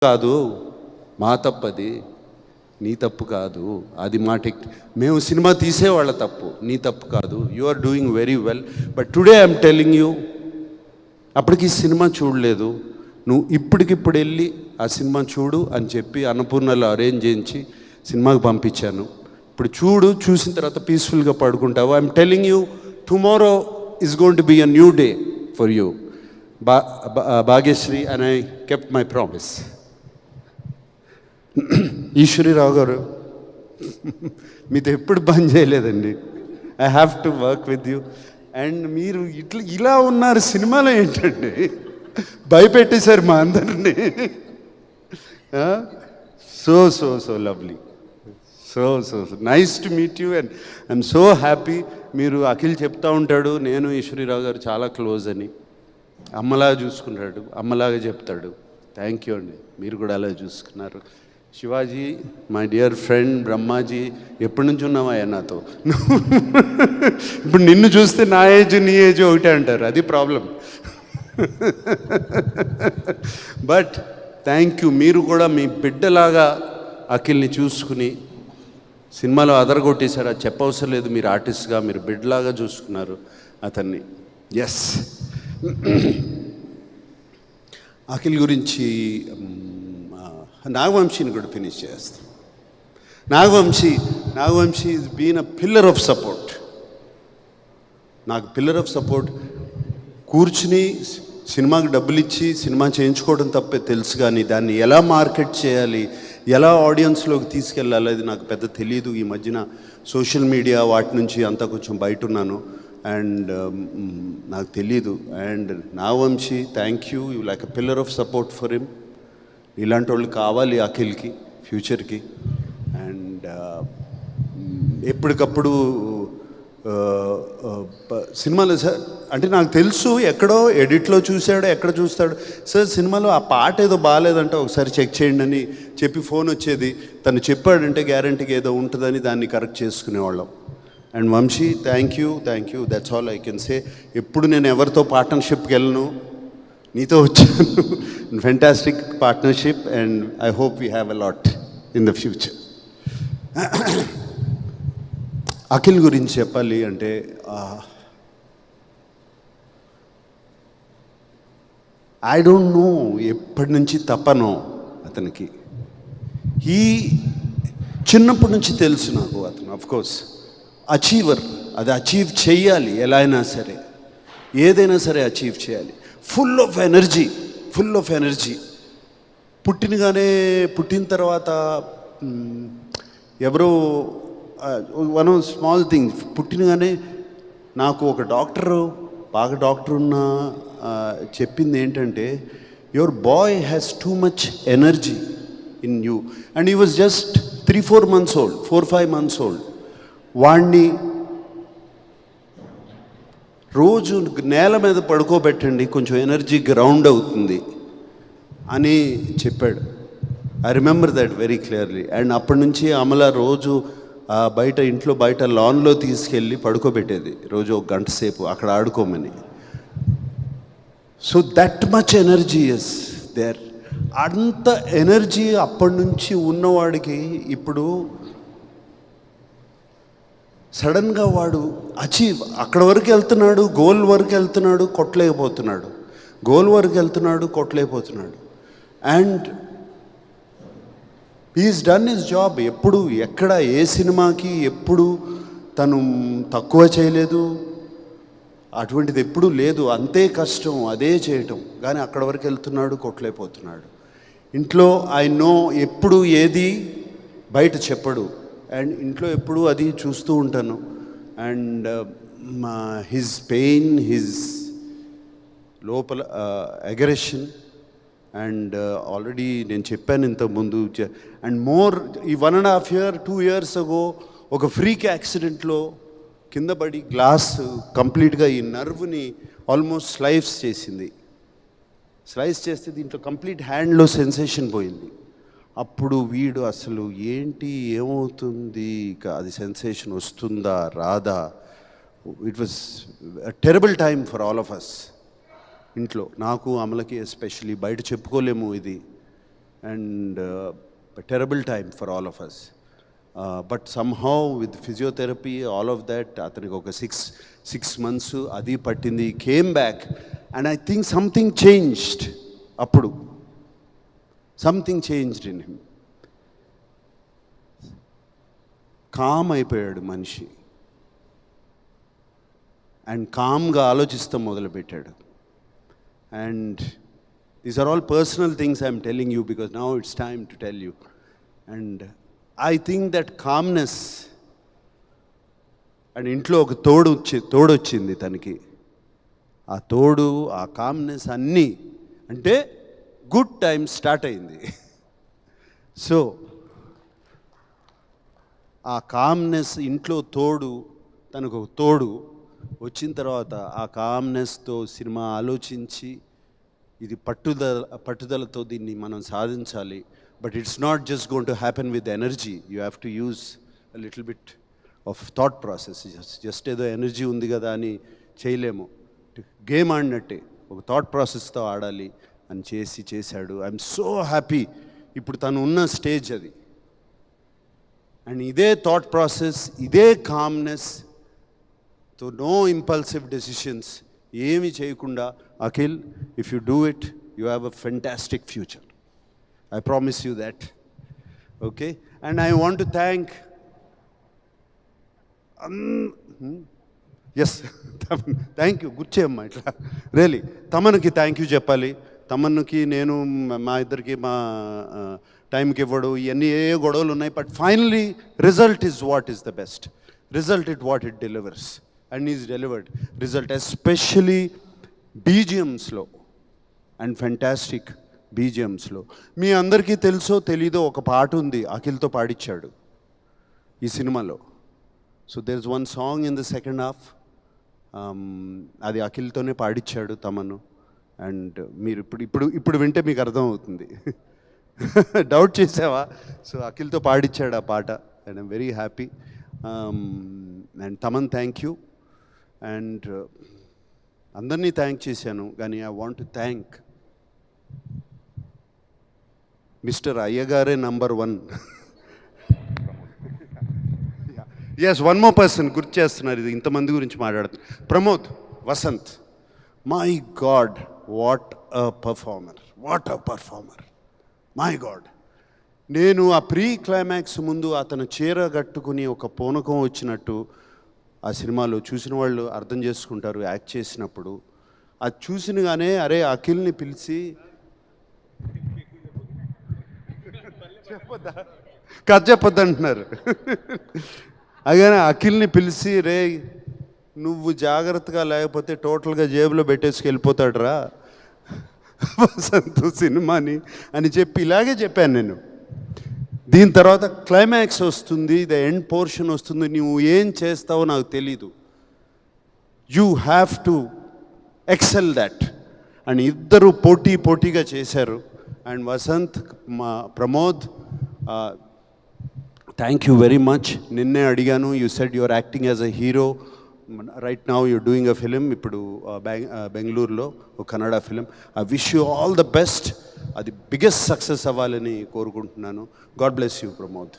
కాదు, మా తప్పది, నీ తప్పు కాదు. అది మా మేము సినిమా తీసేవాళ్ళ తప్పు, నీ తప్పు కాదు. You are doing very well. But today I'm telling you, అప్పటికి సినిమా చూడలేదు, నువ్వు ఇప్పటికిప్పుడు వెళ్ళి ఆ సినిమా చూడు అని చెప్పి అన్నపూర్ణలో అరేంజ్ చేయించి సినిమాకి పంపించాను. ఇప్పుడు చూడు, చూసిన తర్వాత పీస్ఫుల్గా పడుకుంటావు. I'm telling you, tomorrow is going to be a new day for you. Bhagyashree, and I kept my promise. Eshwari Rao గారు, మీతో ఎప్పుడు బంద్ చేయలేదండి. I have to work with you. అండ్ మీరు ఇలా ఉన్నారు సినిమాలో ఏంటండి, భయపెట్టేశారు మా అందరినీ. So so so lovely, so so nice to meet you. And I'm so happy. మీరు అఖిల్ చెప్తా ఉంటాడు, నేను ఈశ్వరీరావు గారు చాలా క్లోజ్ అని. అమ్మలాగా చూసుకున్నాడు, అమ్మలాగా చెప్తాడు. థ్యాంక్ యూ అండి, మీరు కూడా అలా చూసుకున్నారు. Shivaji, my dear friend Brahmaji, ఎప్పటి నుంచి ఉన్నావయ్యా నాతో? ఇప్పుడు నిన్ను చూస్తే నా ఏజ్ నీ ఏజ్ ఒకటే అంటారు, అది ప్రాబ్లం. బట్ థ్యాంక్ యూ, మీరు కూడా మీ బిడ్డలాగా అఖిల్ని చూసుకుని సినిమాలో అదరగొట్టేశారు. అది చెప్పవసరం లేదు, మీరు ఆర్టిస్ట్గా మీరు బిడ్డలాగా చూసుకున్నారు అతన్ని. ఎస్, అఖిల్ గురించి నాగవంశీని కూడా ఫినిష్ చేస్తాం. Nagavamsi is been a pillar of support. నాకు పిల్లర్ ఆఫ్ సపోర్ట్. కూర్చుని సినిమాకి డబ్బులు ఇచ్చి సినిమా చేయించుకోవడం తప్పే తెలుసు, కానీ దాన్ని ఎలా మార్కెట్ చేయాలి, ఎలా ఆడియన్స్లోకి తీసుకెళ్ళాలి అది నాకు పెద్ద తెలియదు. ఈ మధ్యన సోషల్ మీడియా వాటి నుంచి అంతా కొంచెం బయట ఉన్నాను, అండ్ నాకు తెలీదు. And Nagavamsi, thank you, you like a pillar of support for him. ఇలాంటి వాళ్ళు కావాలి అఖిల్కి ఫ్యూచర్కి. అండ్ ఎప్పటికప్పుడు సినిమాలో సార్ అంటే నాకు తెలుసు, ఎక్కడో ఎడిట్లో చూశాడో ఎక్కడ చూస్తాడు, సార్ సినిమాలో ఆ పాట ఏదో బాగాలేదంటే ఒకసారి చెక్ చేయండి అని చెప్పి ఫోన్ వచ్చేది. తను చెప్పాడంటే గ్యారంటీగా ఏదో ఉంటుందని దాన్ని కరెక్ట్ చేసుకునేవాళ్ళం. And Vamsi, thank you, that's all I can say. ఎప్పుడు నేను ఎవరితో పార్ట్నర్షిప్కి వెళ్ళను, నీతో వచ్చాను. Fantastic partnership, and I hope we have a lot in the future. Akhil గురించి చెప్పాలి అంటే, ఐ డోంట్ నో ఎప్పటి నుంచి తపనో అతనికి. చిన్నప్పటి నుంచి తెలుసు నాకు అతను అఫ్కోర్స్ అచీవర్. అది అచీవ్ చేయాలి, ఎలా అయినా సరే, ఏదైనా సరే అచీవ్ చేయాలి. Full of energy. పుట్టిన తర్వాత ఎవరో వన్ స్మాల్ థింగ్, పుట్టినగానే నాకు ఒక బాగా డాక్టర్ ఉన్న చెప్పింది ఏంటంటే, your boy has too much energy in you. And he was just 3-4 months old, 4-5 months old. వాణ్ణి రోజు నేల మీద పడుకోబెట్టండి, కొంచెం ఎనర్జీ గ్రౌండ్ అవుతుంది అని చెప్పాడు. I remember that very clearly. And అప్పటి నుంచి అమల రోజు ఇంట్లో బయట లాన్లో తీసుకెళ్ళి పడుకోబెట్టేది, రోజు 1 గంట సేపు అక్కడ ఆడుకోమని. So that much energy is there. అంత ఎనర్జీ అప్పటి నుంచి ఉన్నవాడికి ఇప్పుడు సడన్గా వాడు అక్కడ వరకు వెళ్తున్నాడు, గోల్ వరకు వెళ్తున్నాడు, కొట్టలేకపోతున్నాడు. And he's done his job. ఎక్కడ ఏ సినిమాకి ఎప్పుడు తను తక్కువ చేయలేదు, అటువంటిది ఎప్పుడూ లేదు. అంతే కష్టం అదే చేయటం, కానీ అక్కడ వరకు వెళ్తున్నాడు, కొట్టలేకపోతున్నాడు. ఇంట్లో ఐ నో ఎప్పుడు ఏది బయట చెప్పడు, అండ్ ఇంట్లో ఎప్పుడూ అది చూస్తూ ఉంటాను. అండ్ హిజ్ పెయిన్, హిజ్ లోపల అగ్రెషన్, అండ్ ఆల్రెడీ నేను చెప్పాను ఇంతకుముందు. అండ్ ఈ 1.5 year 2 years ago ఒక ఫ్రీక్ యాక్సిడెంట్లో కింద పడి గ్లాస్ కంప్లీట్గా ఈ నర్వ్ని ఆల్మోస్ట్ స్లైస్ చేస్తే దీంట్లో కంప్లీట్ హ్యాండ్లో సెన్సేషన్ పోయింది. అప్పుడు వీడు అసలు ఏమవుతుంది, ఇక అది సెన్సేషన్ వస్తుందా రాదా, it was terrible time for all of us. ఇంట్లో నాకు అమలకి ఎస్పెషలీ బయట చెప్పుకోలేము ఇది. and a terrible time for all of us. But somehow with physiotherapy, all of that, ataniki oka 6 months adi pattindi, came back, and I think something changed. Appudu something changed in him. Calm అయిపోయాడు మనిషి, and కామ్గా ఆలోచిస్తాం మొదలుపెట్టాడు. And these are all personal things I'm telling you because now it's time to tell you. And I think that calmness, and ఇంట్లో ఒక తోడొచ్చింది తనకి. ఆ తోడు, ఆ కామ్నెస్ అన్నీ అంటే గుడ్ టైం స్టార్ట్ అయింది. సో ఆ కామ్నెస్, ఇంట్లో తోడు, తనకు ఒక తోడు వచ్చిన తర్వాత ఆ కామ్నెస్తో సినిమా ఆలోచించి ఇది పట్టుదలతో దీన్ని మనం సాధించాలి. But it's not just going to happen with energy. You have to use a little bit of thought process. Just ఏదో ఎనర్జీ ఉంది కదా అని చేయలేము. గేమ్ ఆడినట్టే ఒక థాట్ ప్రాసెస్తో ఆడాలి అని చేశాడు. I'm so happy. ఇప్పుడు తను ఉన్న స్టేజ్ అది. అండ్ ఇదే థాట్ ప్రాసెస్, ఇదే కామ్నెస్, తో నో ఇంపల్సివ్ డెసిషన్స్, ఏమి చేయకుండా, Akhil, if you do it you have a fantastic future. I promise you that. Okay. And I want to thank yes thank you, గుర్చేయమ్మా ఇట్లా. రియలీ తమన్కి థ్యాంక్ యూ చెప్పాలి. తమన్కి నేను, మా ఇద్దరికి మా టైంకి ఇవ్వడు, ఇవన్నీ ఏ గొడవలు ఉన్నాయి. But finally result is what is the best. Result it what it delivers, and is delivered result, especially బీజిఎమ్స్లో అండ్ ఫెంటాస్టిక్ బీజిఎమ్స్లో. మీ అందరికీ తెలుసో తెలీదో ఒక పాట ఉంది, అఖిల్తో పాడిచ్చాడు ఈ సినిమాలో. So there is one song in the second half, అది అఖిల్తోనే పాడిచ్చాడు తమను. అండ్ మీరు ఇప్పుడు వింటే మీకు అర్థమవుతుంది. డౌట్ చేసావా? సో అఖిల్తో పాడిచ్చాడు ఆ పాట, and I'm very happy. And Thaman thank you. And అందరినీ థ్యాంక్ చేశాను, కానీ I want to thank mister అయ్యగారే number 1. Yes, one more person గుర్తు చేస్తున్నారు. ఇది ఇంతమంది గురించి మాట్లాడుతున్నారు. Pramod Vasanth, my god, what a performer, what a performer, my god. నేను ఆ ప్రీ క్లైమాక్స్ ముందు అతను చీర కట్టుకుని ఒక పూనకం వచ్చినట్టు ఆ సినిమాలో చూసిన వాళ్ళు అర్థం చేసుకుంటారు. యాక్ట్ చేసినప్పుడు అది చూసినగానే, అరే అఖిల్ని పిలిచి కథ చెప్పొద్దు అంటున్నారు. అలాగే అఖిల్ని పిలిచి, రే నువ్వు జాగ్రత్తగా లేకపోతే టోటల్గా జేబులో పెట్టేసుకు వెళ్ళిపోతాడు రా వసంత్ సినిమాని అని చెప్పి ఇలాగే చెప్పాను నేను. దీని తర్వాత క్లైమాక్స్ వస్తుంది, ద ఎండ్ పోర్షన్ వస్తుంది, నువ్వు ఏం చేస్తావో నాకు తెలీదు, you have to excel that. And ఇద్దరు పోటీగా చేశారు. అండ్ వసంత్, మా Pramod, thank you very much. నిన్నే అడిగాను, you said your acting as a hero. Right now you're doing a film, ఇప్పుడు బెంగళూరులో ఒక Kannada film. I wish you all the best. అది బిగ్గెస్ట్ సక్సెస్ అవ్వాలని కోరుకుంటున్నాను. God bless you Pramod.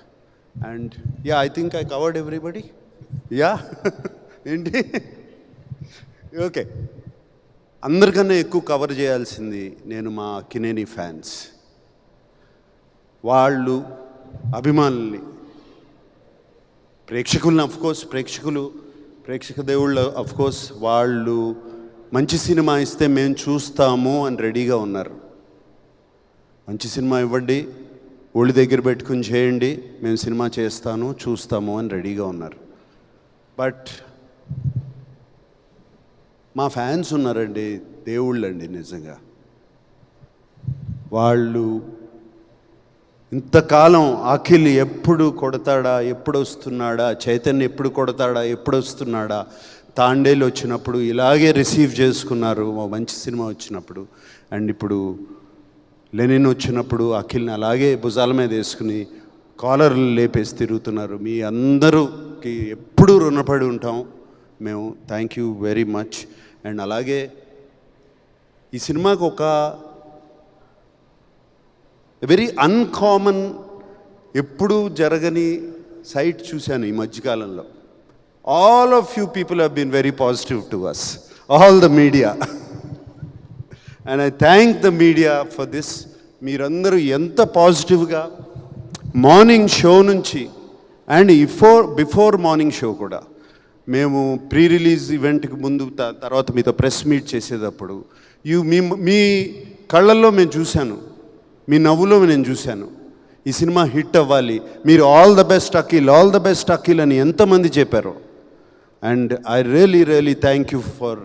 And yeah, I think I covered everybody. Yeah ఏంటి, okay. అందరికన్నా ఎక్కువ cover చేయాల్సింది నేను మా అక్కినేని ఫ్యాన్స్, వాళ్ళు అభిమానుల్ని, ప్రేక్షకుల్ని. అఫ్కోర్స్ ప్రేక్షక దేవుళ్ళు అఫ్కోర్స్ వాళ్ళు మంచి సినిమా ఇస్తే మేము చూస్తాము అని రెడీగా ఉన్నారు. మంచి సినిమా ఇవ్వండి, ఒళ్ళు దగ్గర పెట్టుకుని చేయండి, మేము సినిమా చూస్తాము అని రెడీగా ఉన్నారు. బట్ మా ఫ్యాన్స్ ఉన్నారండి, దేవుళ్ళండి నిజంగా. వాళ్ళు ఇంతకాలం అఖిల్ ఎప్పుడు కొడతాడా, ఎప్పుడు వస్తున్నాడా, చైతన్య ఎప్పుడు కొడతాడా, ఎప్పుడు వస్తున్నాడా, తాండేలు వచ్చినప్పుడు ఇలాగే రిసీవ్ చేసుకున్నారు మంచి సినిమా వచ్చినప్పుడు. అండ్ ఇప్పుడు లెనిన్ వచ్చినప్పుడు అఖిల్ని అలాగే భుజాల మీద వేసుకుని కాలర్లు లేపేసి తిరుగుతున్నారు. మీ అందరికి ఎప్పుడూ రుణపడి ఉంటాం మేము. Thank you very much. And అలాగే ఈ సినిమాకు వెరీ అన్కామన్, ఎప్పుడూ జరగని సైట్ చూశాను ఈ మధ్యకాలంలో. All of you people have been very positive to us, all the media. And I thank the media for this. మీరందరూ ఎంత పాజిటివ్గా మార్నింగ్ షో నుంచి అండ్ బిఫోర్ మార్నింగ్ షో కూడా, మేము ప్రీ రిలీజ్ ఈవెంట్కి ముందు తర్వాత మీతో ప్రెస్ మీట్ చేసేటప్పుడు మీ కళ్ళల్లో మేము చూశాను, మీ నవ్వులో నేను చూశాను ఈ సినిమా హిట్ అవ్వాలి, మీరు all the best Akhil, all the best Akhil అని ఎంతమంది చెప్పారు. And I really thank you for